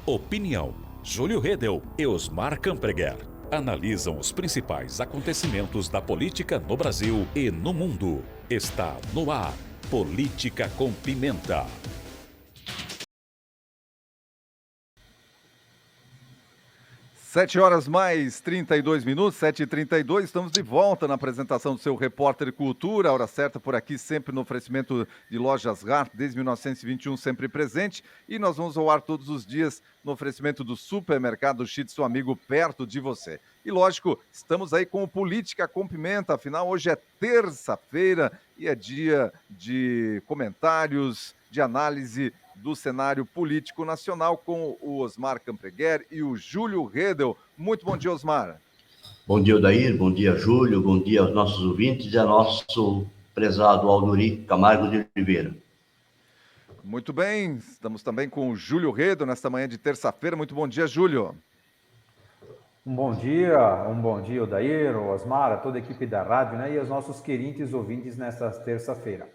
Opinião. Júlio Redel e Osmar Campreguer analisam os principais acontecimentos da política no Brasil e no mundo. Está no ar. Política com Pimenta. Sete horas mais 32 minutos, 7h32, estamos de volta na apresentação do seu Repórter Cultura, a hora certa por aqui, sempre no oferecimento de Lojas Hart, desde 1921, sempre presente, e nós vamos ao ar todos os dias no oferecimento do Supermercado Chit, seu amigo perto de você. E lógico, estamos aí com o Política com Pimenta, afinal hoje é terça-feira e é dia de comentários, de análise do cenário político nacional com o Osmar Campreguer e o Júlio Redel. Muito bom dia, Osmar. Bom dia, Odair. Bom dia, Júlio. Bom dia aos nossos ouvintes e ao nosso prezado Alduri Camargo de Oliveira. Muito bem, estamos também com o Júlio Redel nesta manhã de terça-feira. Muito bom dia, Júlio. Um bom dia, Odair, Osmar, a toda a equipe da rádio, né? E aos nossos queridos ouvintes nesta terça-feira.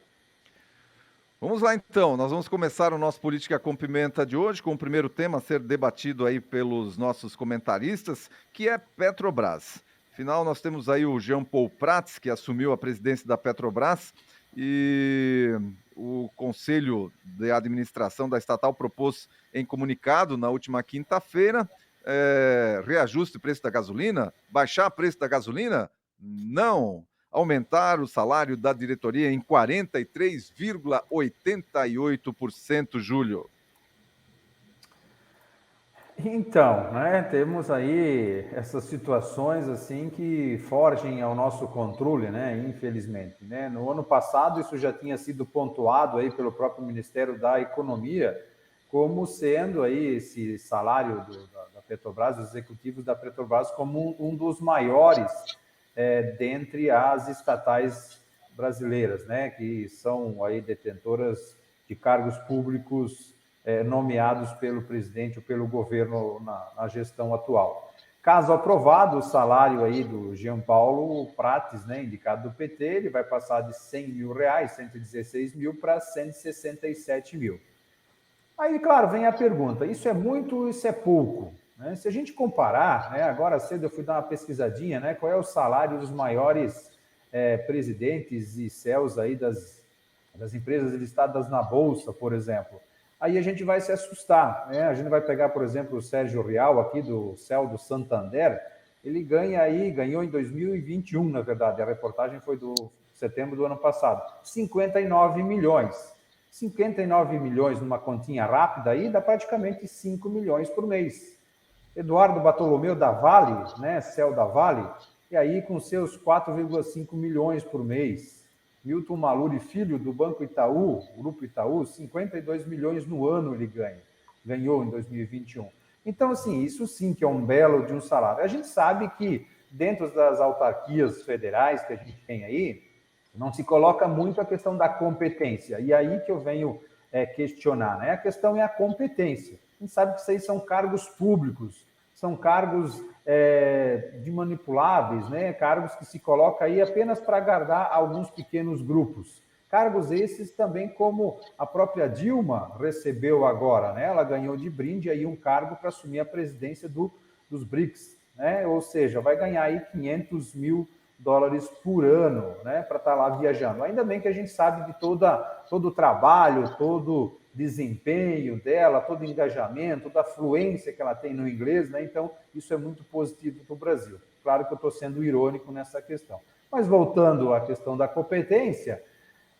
Vamos lá então, nós vamos começar o nosso Política com Pimenta de hoje com o primeiro tema a ser debatido aí pelos nossos comentaristas, que é Petrobras. Afinal, nós temos aí o Jean Paul Prats, que assumiu a presidência da Petrobras, e o Conselho de Administração da estatal propôs em comunicado na última quinta-feira reajuste o preço da gasolina, baixar o preço da gasolina? Não! Aumentar o salário da diretoria em 43,88%, Júlio. Então, né, temos aí essas situações assim que fogem ao nosso controle, né, infelizmente, né? No ano passado isso já tinha sido pontuado aí pelo próprio Ministério da Economia como sendo aí esse salário da Petrobras, dos executivos da Petrobras, como um dos maiores dentre as estatais brasileiras, né, que são aí detentoras de cargos públicos nomeados pelo presidente ou pelo governo na gestão atual. Caso aprovado, o salário aí do Jean Paulo Prates, né, indicado do PT, ele vai passar de R$100 mil, 116 mil, para 167 mil. Aí, claro, vem a pergunta, isso é muito, isso é pouco? Né? Se a gente comparar, né, agora cedo eu fui dar uma pesquisadinha, né, qual é o salário dos maiores presidentes e CEOs aí das empresas listadas na Bolsa, por exemplo. Aí a gente vai se assustar, né? A gente vai pegar, por exemplo, o Sérgio Rial, aqui do CEO do Santander, ele ganhou em 2021, na verdade, a reportagem foi do setembro do ano passado, 59 milhões. 59 milhões numa continha rápida aí dá praticamente 5 milhões por mês. Eduardo Bartolomeu da Vale, né, CEO da Vale, e aí com seus 4,5 milhões por mês. Milton Maluri Filho, do Banco Itaú, Grupo Itaú, 52 milhões no ano ele ganhou em 2021. Então, assim, isso sim que é um belo de um salário. A gente sabe que dentro das autarquias federais que a gente tem aí, não se coloca muito a questão da competência. E aí que eu venho questionar, né? A questão é a competência. A gente sabe que isso aí são cargos públicos, são cargos de manipuláveis, né? Cargos que se colocam aí apenas para agradar alguns pequenos grupos. Cargos esses também como a própria Dilma recebeu agora, né? Ela ganhou de brinde aí um cargo para assumir a presidência dos BRICS, né? Ou seja, vai ganhar aí 500 mil dólares por ano, né, para estar lá viajando. Ainda bem que a gente sabe de todo o trabalho, todo desempenho dela, todo o engajamento, toda a fluência que ela tem no inglês, né? Então, isso é muito positivo para o Brasil. Claro que eu estou sendo irônico nessa questão. Mas voltando à questão da competência,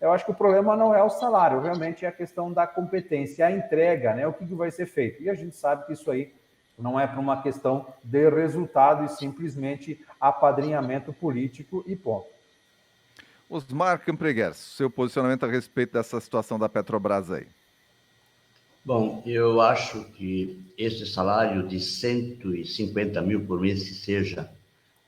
eu acho que o problema não é o salário, realmente é a questão da competência, a entrega, né? O que vai ser feito. E a gente sabe que isso aí não é para uma questão de resultado e simplesmente apadrinhamento político e ponto. Osmar Campreguer, seu posicionamento a respeito dessa situação da Petrobras aí. Bom, eu acho que esse salário de 150 mil por mês, que seja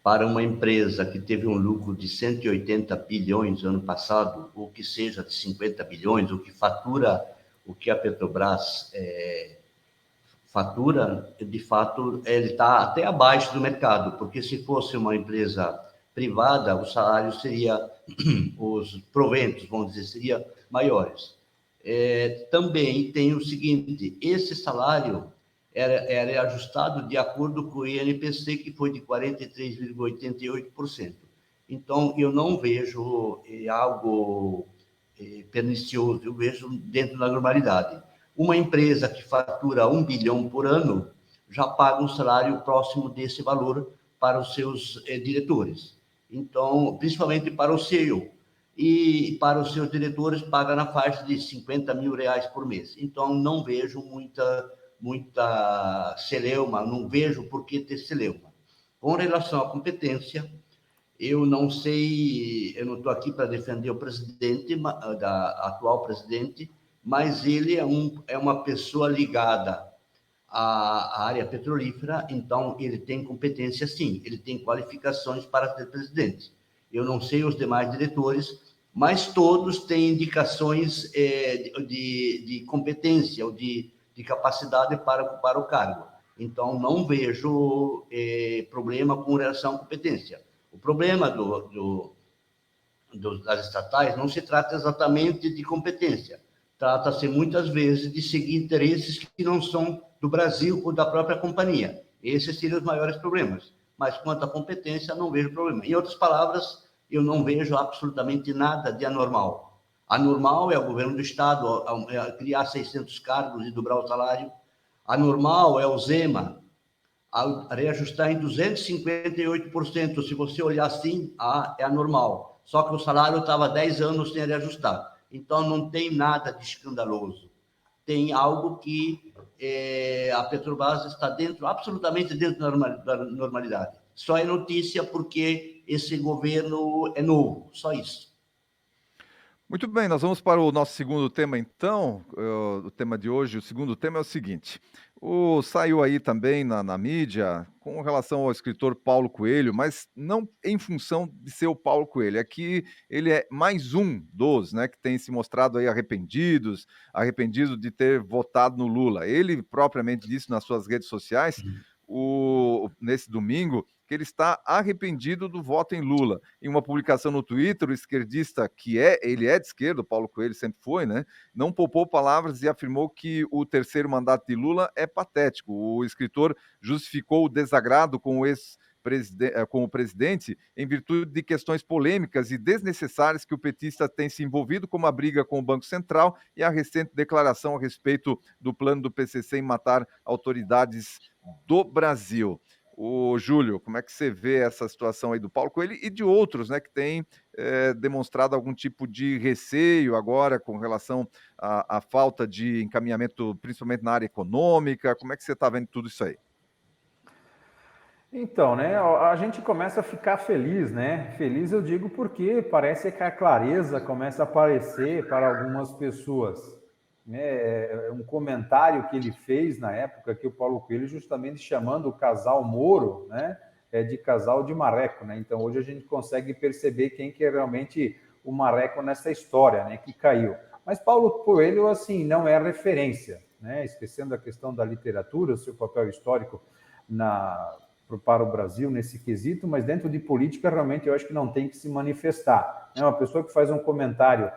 para uma empresa que teve um lucro de 180 bilhões ano passado, ou que seja de 50 bilhões, ou que fatura o que a Petrobras fatura, de fato, ele está até abaixo do mercado, porque se fosse uma empresa privada, o salário seria, os proventos, vamos dizer, seriam maiores. Também tem o seguinte, esse salário era ajustado de acordo com o INPC, que foi de 43,88%. Então, eu não vejo algo pernicioso, eu vejo dentro da normalidade. Uma empresa que fatura 1 bilhão por ano já paga um salário próximo desse valor para os seus diretores. Então, principalmente para o CEO. E para os seus diretores paga na faixa de 50 mil reais por mês. Então, não vejo muita celeuma, não vejo por que ter celeuma. Com relação à competência, eu não sei, eu não estou aqui para defender o presidente, atual presidente, mas ele é uma pessoa ligada à área petrolífera, então ele tem competência sim, ele tem qualificações para ser presidente. Eu não sei os demais diretores, mas todos têm indicações de competência ou de capacidade para ocupar o cargo. Então, não vejo problema com relação à competência. O problema das estatais não se trata exatamente de competência, trata-se muitas vezes de seguir interesses que não são do Brasil ou da própria companhia. Esses seriam os maiores problemas. Mas quanto à competência, não vejo problema. Em outras palavras, eu não vejo absolutamente nada de anormal. Anormal é o governo do Estado criar 600 cargos e dobrar o salário. Anormal é o Zema reajustar em 258%. Se você olhar assim, é anormal. Só que o salário estava 10 anos sem reajustar. Então, não tem nada de escandaloso. Tem algo que a Petrobras está absolutamente dentro da normalidade. Só é notícia porque esse governo é novo, só isso. Muito bem, nós vamos para o nosso segundo tema, então. O tema de hoje, o segundo tema é o seguinte. Saiu aí também na mídia com relação ao escritor Paulo Coelho, mas não em função de ser o Paulo Coelho. Aqui ele é mais um dos, né, que tem se mostrado aí arrependido de ter votado no Lula. Ele propriamente disse nas suas redes sociais, nesse domingo, que ele está arrependido do voto em Lula. Em uma publicação no Twitter, o esquerdista ele é de esquerda, o Paulo Coelho sempre foi, né? Não poupou palavras e afirmou que o terceiro mandato de Lula é patético. O escritor justificou o desagrado com o presidente em virtude de questões polêmicas e desnecessárias que o petista tem se envolvido, como a briga com o Banco Central e a recente declaração a respeito do plano do PCC em matar autoridades do Brasil. Júlio, como é que você vê essa situação aí do Paulo Coelho e de outros, né, que têm demonstrado algum tipo de receio agora com relação à falta de encaminhamento, principalmente na área econômica? Como é que você está vendo tudo isso aí? Então, né, a gente começa a ficar feliz, né? Feliz eu digo porque parece que a clareza começa a aparecer para algumas pessoas. Um comentário que ele fez na época, que o Paulo Coelho justamente chamando o casal Moro, né, de casal de marreco, né? Então hoje a gente consegue perceber quem que é realmente o marreco nessa história, né, que caiu. Mas Paulo Coelho, assim, não é referência, né? Esquecendo a questão da literatura, o seu papel histórico para o Brasil nesse quesito, mas dentro de política realmente eu acho que não tem que se manifestar. É uma pessoa que faz um comentário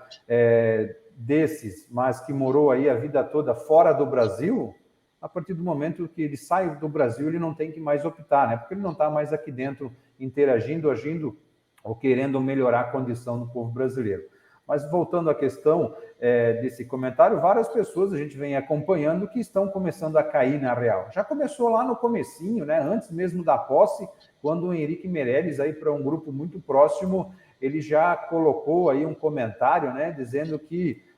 desses, mas que morou aí a vida toda fora do Brasil, a partir do momento que ele sai do Brasil, ele não tem que mais optar, né? Porque ele não está mais aqui dentro interagindo, agindo ou querendo melhorar a condição do povo brasileiro. Mas voltando à questão desse comentário, várias pessoas a gente vem acompanhando que estão começando a cair na real. Já começou lá no comecinho, né? Antes mesmo da posse, quando o Henrique Meirelles, aí para um grupo muito próximo, ele já colocou aí um comentário, né? Dizendo que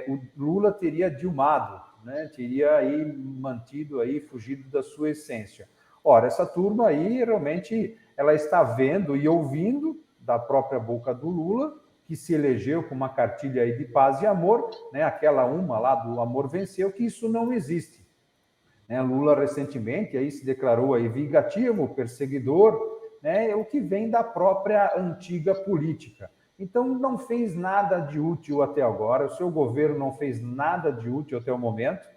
o Lula teria dilmado, né? Teria aí mantido aí, fugido da sua essência. Ora, essa turma aí realmente ela está vendo e ouvindo da própria boca do Lula, que se elegeu com uma cartilha aí de paz e amor, né? Aquela uma lá do amor venceu, que isso não existe. Né? Lula recentemente aí se declarou aí vingativo, perseguidor, né? O que vem da própria antiga política. Então, não fez nada de útil até agora, o seu governo não fez nada de útil até o momento,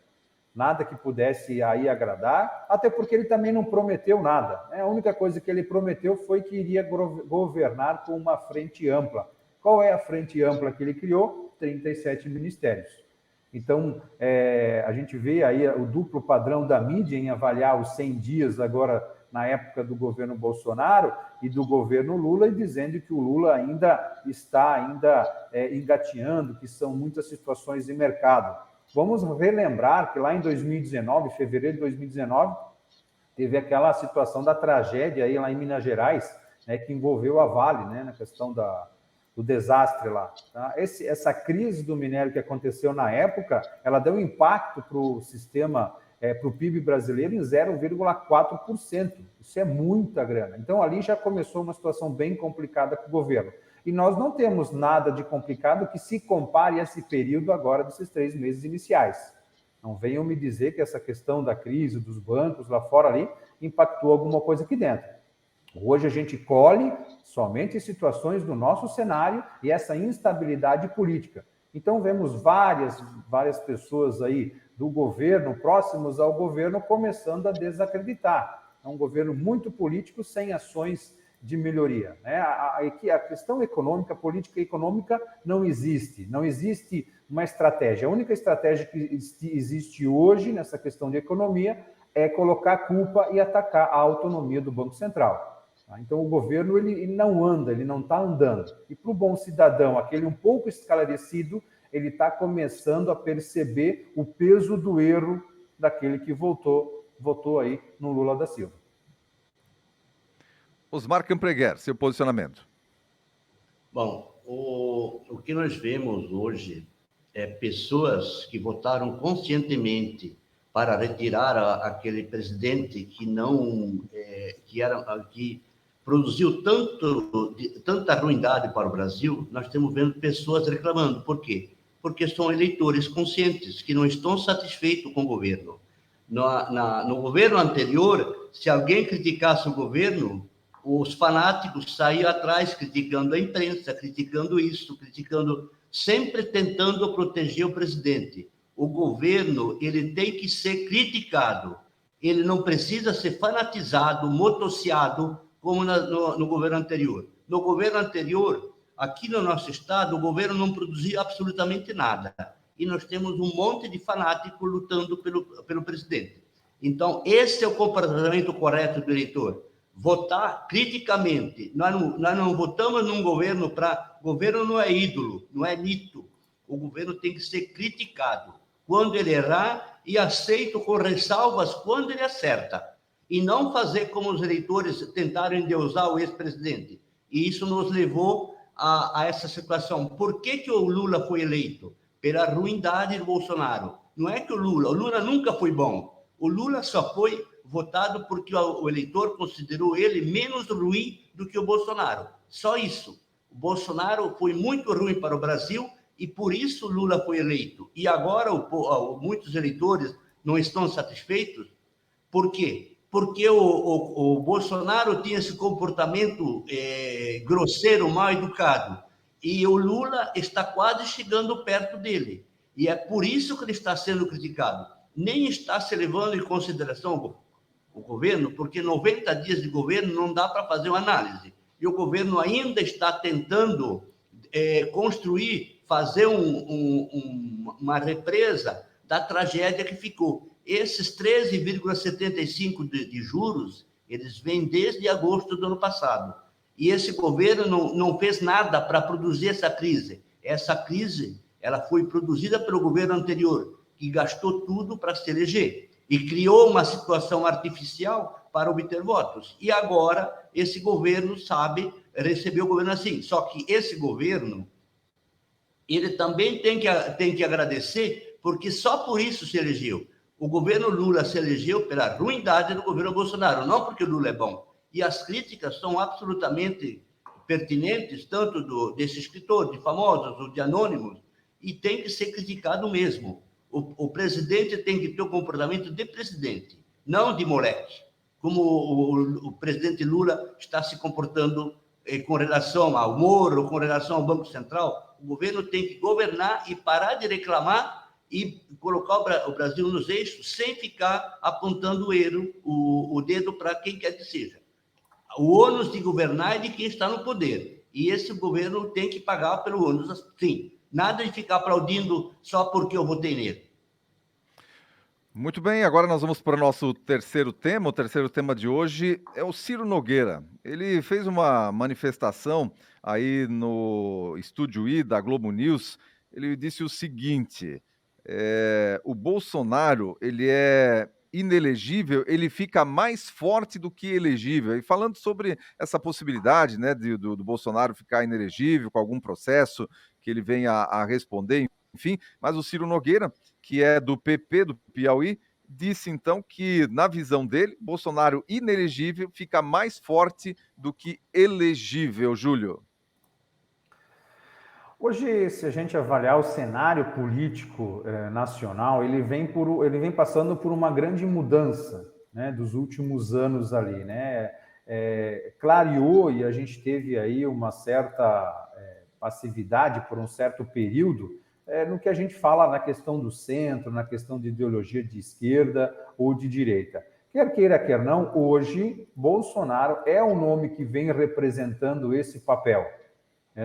nada que pudesse aí agradar, até porque ele também não prometeu nada. Né? A única coisa que ele prometeu foi que iria governar com uma frente ampla. Qual é a frente ampla que ele criou? 37 ministérios. Então, a gente vê aí o duplo padrão da mídia em avaliar os 100 dias agora na época do governo Bolsonaro e do governo Lula, e dizendo que o Lula ainda está engateando, que são muitas situações de mercado. Vamos relembrar que lá em 2019, fevereiro de 2019, teve aquela situação da tragédia aí lá em Minas Gerais, né, que envolveu a Vale, né, na questão do desastre lá. Tá? Essa crise do minério que aconteceu na época, ela deu impacto para o sistema, para o PIB brasileiro em 0,4%. Isso é muita grana. Então, ali já começou uma situação bem complicada para o governo. E nós não temos nada de complicado que se compare a esse período agora desses 3 meses iniciais. Não venham me dizer que essa questão da crise dos bancos lá fora ali impactou alguma coisa aqui dentro. Hoje a gente colhe somente situações do nosso cenário e essa instabilidade política. Então vemos várias pessoas aí do governo, próximos ao governo, começando a desacreditar. É um governo muito político, sem ações de melhoria. Né? A questão econômica, política econômica, não existe uma estratégia. A única estratégia que existe hoje nessa questão de economia é colocar a culpa e atacar a autonomia do Banco Central. Tá? Então, o governo ele não anda, ele não está andando. E para o bom cidadão, aquele um pouco esclarecido, ele está começando a perceber o peso do erro daquele que votou aí no Lula da Silva. Osmar Campreguer, seu posicionamento. Bom, o que nós vemos hoje é pessoas que votaram conscientemente para retirar aquele presidente que produziu tanta ruindade para o Brasil. Nós estamos vendo pessoas reclamando. Por quê? Porque são eleitores conscientes que não estão satisfeitos com o governo. No governo anterior, se alguém criticasse o governo, os fanáticos saíam atrás criticando a imprensa, criticando isso, sempre tentando proteger o presidente. O governo, ele tem que ser criticado. Ele não precisa ser fanatizado, motociado, como no governo anterior. No governo anterior, aqui no nosso estado, o governo não produzia absolutamente nada. E nós temos um monte de fanáticos lutando pelo presidente. Então, esse é o comportamento correto do eleitor. Votar criticamente. Nós não votamos num governo para... Governo não é ídolo, não é mito. O governo tem que ser criticado quando ele errar e aceito com ressalvas quando ele acerta. E não fazer como os eleitores tentaram endeusar o ex-presidente. E isso nos levou a essa situação. Por que o Lula foi eleito? Pela ruindade do Bolsonaro. Não é que o Lula nunca foi bom. O Lula só foi votado porque o eleitor considerou ele menos ruim do que o Bolsonaro. Só isso. O Bolsonaro foi muito ruim para o Brasil e por isso o Lula foi eleito. E agora muitos eleitores não estão satisfeitos. Por quê? Porque o Bolsonaro tinha esse comportamento grosseiro, mal educado. E o Lula está quase chegando perto dele. E é por isso que ele está sendo criticado. Nem está se levando em consideração o governo, porque 90 dias de governo não dá para fazer uma análise. E o governo ainda está tentando fazer uma represa da tragédia que ficou. Esses 13,75 de juros, eles vêm desde agosto do ano passado. E esse governo não fez nada para produzir essa crise. Essa crise ela foi produzida pelo governo anterior, que gastou tudo para se eleger e criou uma situação artificial para obter votos. E agora esse governo recebeu o governo assim. Só que esse governo, ele também tem que agradecer, porque só por isso se elegeu. O governo Lula se elegeu pela ruindade do governo Bolsonaro, não porque o Lula é bom. E as críticas são absolutamente pertinentes, tanto desse escritor, de famosos ou de anônimos, e tem que ser criticado mesmo. O presidente tem que ter o comportamento de presidente, não de moleque, como o presidente Lula está se comportando com relação ao Moro, com relação ao Banco Central. O governo tem que governar e parar de reclamar e colocar o Brasil nos eixos sem ficar apontando o dedo para quem quer que seja. O ônus de governar é de quem está no poder. E esse governo tem que pagar pelo ônus, sim. Nada de ficar aplaudindo só porque eu votei nele. Muito bem, agora nós vamos para o nosso terceiro tema. O terceiro tema de hoje é o Ciro Nogueira. Ele fez uma manifestação aí no Estúdio I da Globo News. Ele disse o seguinte: o Bolsonaro, ele é inelegível, ele fica mais forte do que elegível. E falando sobre essa possibilidade, né, do Bolsonaro ficar inelegível com algum processo que ele venha a responder, enfim, mas o Ciro Nogueira, que é do PP, do Piauí, disse então que, na visão dele, Bolsonaro inelegível fica mais forte do que elegível, Júlio. Hoje, se a gente avaliar o cenário político nacional, ele vem passando por uma grande mudança, né, dos últimos anos ali, né? Clareou e a gente teve aí uma certa passividade por um certo período no que a gente fala na questão do centro, na questão de ideologia de esquerda ou de direita. Quer queira, quer não, hoje Bolsonaro é o nome que vem representando esse papel.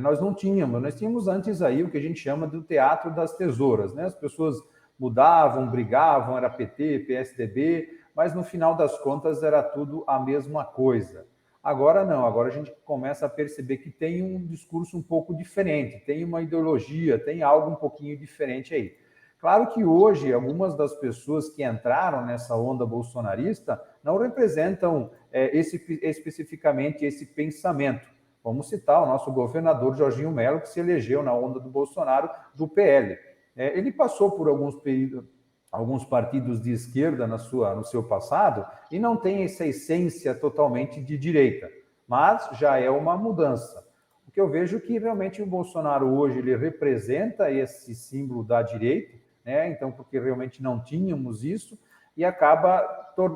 Nós tínhamos antes aí o que a gente chama do teatro das tesouras, né? As pessoas mudavam, brigavam, era PT, PSDB, mas no final das contas era tudo a mesma coisa. Agora não, agora a gente começa a perceber que tem um discurso um pouco diferente, tem uma ideologia, tem algo um pouquinho diferente aí. Claro que hoje algumas das pessoas que entraram nessa onda bolsonarista não representam especificamente esse pensamento. Vamos citar o nosso governador Jorginho Melo, que se elegeu na onda do Bolsonaro, do PL. Ele passou por alguns partidos de esquerda no seu passado e não tem essa essência totalmente de direita, mas já é uma mudança. O que eu vejo que realmente o Bolsonaro hoje ele representa esse símbolo da direita, né? Então, porque realmente não tínhamos isso, e acaba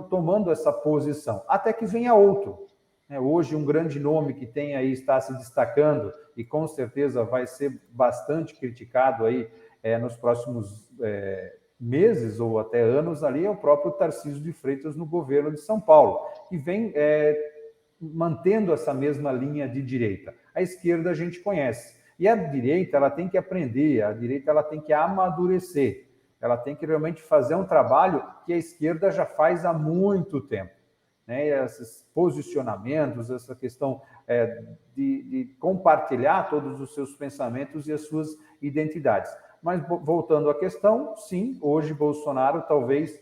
tomando essa posição, até que venha outro. Hoje, um grande nome que tem aí, está se destacando e com certeza vai ser bastante criticado aí nos próximos meses ou até anos ali, é o próprio Tarcísio de Freitas no governo de São Paulo, que vem mantendo essa mesma linha de direita. A esquerda a gente conhece. E a direita, ela tem que aprender, a direita ela tem que amadurecer, ela tem que realmente fazer um trabalho que a esquerda já faz há muito tempo. Esses posicionamentos, essa questão de compartilhar todos os seus pensamentos e as suas identidades. Mas, voltando à questão, sim, hoje Bolsonaro talvez,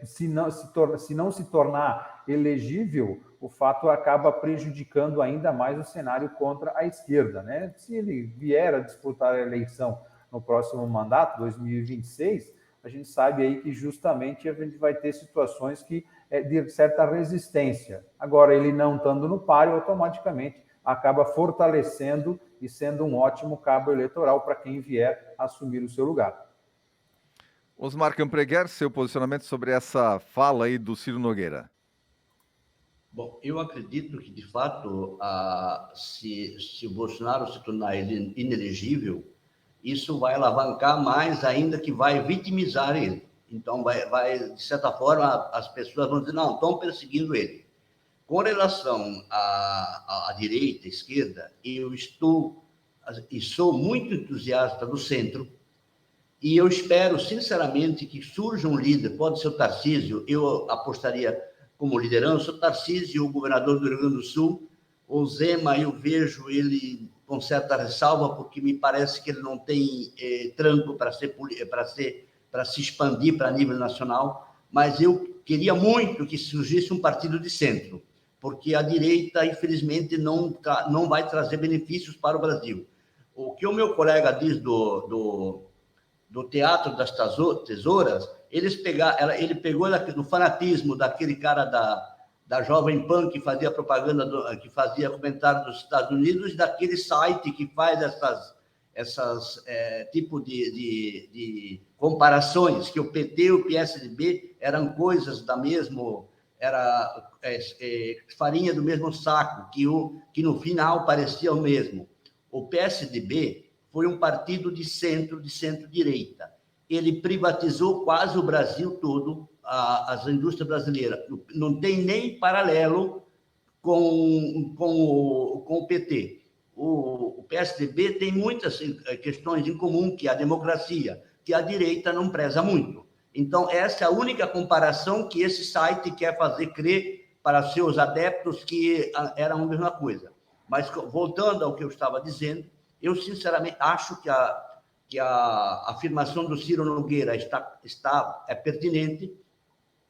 se não se tornar elegível, o fato acaba prejudicando ainda mais o cenário contra a esquerda, né? Se ele vier a disputar a eleição no próximo mandato, 2026, a gente sabe aí que justamente a gente vai ter situações que de certa resistência. Agora, ele não estando no páreo, automaticamente acaba fortalecendo e sendo um ótimo cabo eleitoral para quem vier assumir o seu lugar. Osmar Campreguer, seu posicionamento sobre essa fala aí do Ciro Nogueira. Bom, eu acredito que, de fato, se o Bolsonaro se tornar inelegível, isso vai alavancar mais ainda, que vai vitimizar ele. Então, de certa forma, as pessoas vão dizer, não, estão perseguindo ele. Com relação à direita, à esquerda, eu sou muito entusiasta do centro, e eu espero, sinceramente, que surja um líder, pode ser o Tarcísio, eu apostaria como liderança, o Tarcísio, o governador do Rio Grande do Sul, o Zema, eu vejo ele com certa ressalva, porque me parece que ele não tem tranco para se expandir para nível nacional, mas eu queria muito que surgisse um partido de centro, porque a direita, infelizmente, não vai trazer benefícios para o Brasil. O que o meu colega diz do Teatro das Tesouras, ele pegou do fanatismo daquele cara da Jovem Pan que fazia propaganda, que fazia comentário dos Estados Unidos, daquele site que faz essas tipo de comparações, que o PT e o PSDB eram coisas da mesma, era farinha do mesmo saco, que no final parecia o mesmo. O PSDB foi um partido de centro-direita. Ele privatizou quase o Brasil todo, as indústrias brasileiras. Não tem nem paralelo com o PT. o PSDB tem muitas questões em comum, que a democracia, que a direita não preza muito. Então, essa é a única comparação que esse site quer fazer crer para seus adeptos que era a mesma coisa. Mas, voltando ao que eu estava dizendo, eu, sinceramente, acho que a afirmação do Ciro Nogueira é pertinente,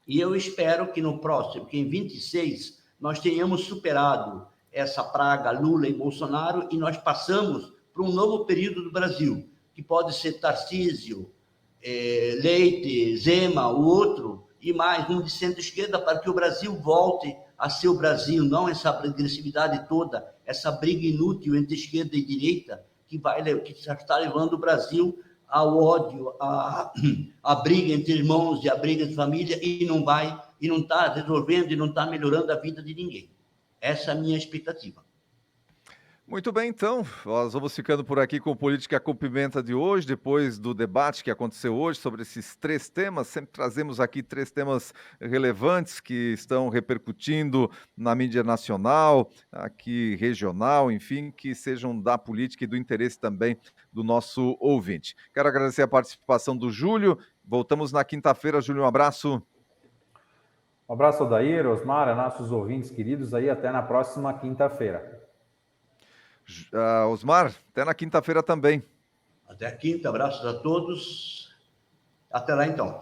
e eu espero que no próximo, que em 26, nós tenhamos superado essa praga Lula e Bolsonaro e nós passamos para um novo período do Brasil, que pode ser Tarcísio, Leite, Zema, o outro, e mais um de centro-esquerda, para que o Brasil volte a ser o Brasil, não essa agressividade toda, essa briga inútil entre esquerda e direita, que já está levando o Brasil ao ódio, a briga entre irmãos e a briga de família, e não está resolvendo e não está melhorando a vida de ninguém. Essa é a minha expectativa. Muito bem, então, nós vamos ficando por aqui com o Política com Pimenta de hoje, depois do debate que aconteceu hoje sobre esses 3 temas. Sempre trazemos aqui 3 temas relevantes que estão repercutindo na mídia nacional, aqui regional, enfim, que sejam da política e do interesse também do nosso ouvinte. Quero agradecer a participação do Júlio. Voltamos na quinta-feira. Júlio, um abraço. Um abraço, Odair, Osmar, a nossos ouvintes queridos aí. Até na próxima quinta-feira. Osmar, até na quinta-feira também. Até quinta, abraços a todos. Até lá, então.